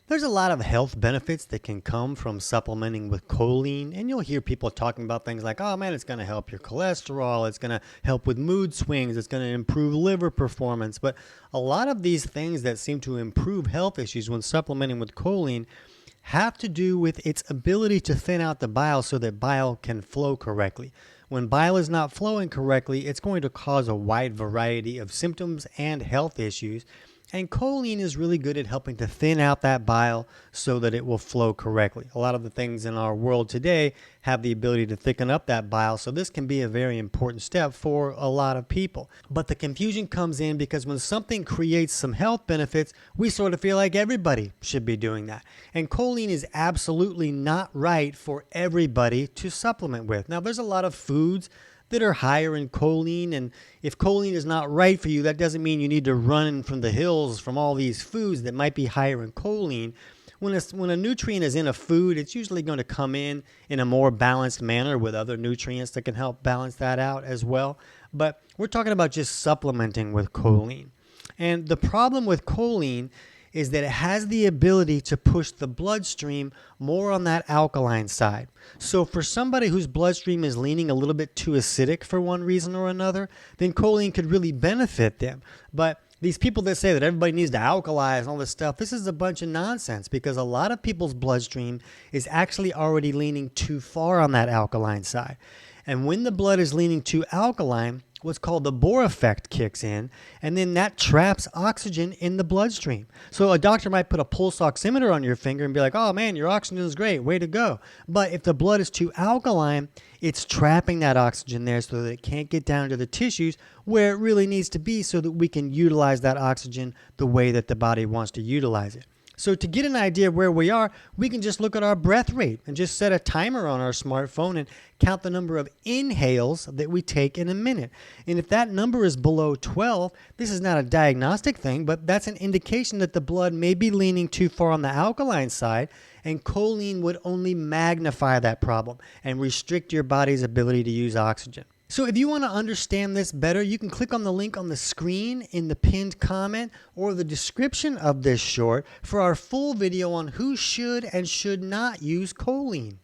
There's a lot of health benefits that can come from supplementing with choline, and you'll hear people talking about things like, oh man, it's going to help your cholesterol, it's going to help with mood swings, it's going to improve liver performance. But a lot of these things that seem to improve health issues when supplementing with choline have to do with its ability to thin out the bile so that bile can flow correctly. When bile is not flowing correctly, it's going to cause a wide variety of symptoms and health issues. And choline is really good at helping to thin out that bile so that it will flow correctly. A lot of the things in our world today have the ability to thicken up that bile, so this can be a very important step for a lot of people. But the confusion comes in because when something creates some health benefits, we sort of feel like everybody should be doing that. And choline is absolutely not right for everybody to supplement with. Now, there's a lot of foods that are higher in choline, and if choline is not right for you, that doesn't mean you need to run from the hills from all these foods that might be higher in choline. When a nutrient is in a food, it's usually going to come in a more balanced manner with other nutrients that can help balance that out as well. But we're talking about just supplementing with choline. And the problem with choline is that it has the ability to push the bloodstream more on that alkaline side. So for somebody whose bloodstream is leaning a little bit too acidic for one reason or another, then choline could really benefit them. But these people that say that everybody needs to alkalize and all this stuff, this is a bunch of nonsense because a lot of people's bloodstream is actually already leaning too far on that alkaline side. And when the blood is leaning too alkaline, what's called the Bohr effect kicks in, and then that traps oxygen in the bloodstream. So a doctor might put a pulse oximeter on your finger and be like, oh man, your oxygen is great, way to go. But if the blood is too alkaline, it's trapping that oxygen there so that it can't get down to the tissues where it really needs to be so that we can utilize that oxygen the way that the body wants to utilize it. So to get an idea of where we are, we can just look at our breath rate and just set a timer on our smartphone and count the number of inhales that we take in a minute. And if that number is below 12, this is not a diagnostic thing, but that's an indication that the blood may be leaning too far on the alkaline side, and choline would only magnify that problem and restrict your body's ability to use oxygen. So if you want to understand this better, you can click on the link on the screen in the pinned comment or the description of this short for our full video on who should and should not use choline.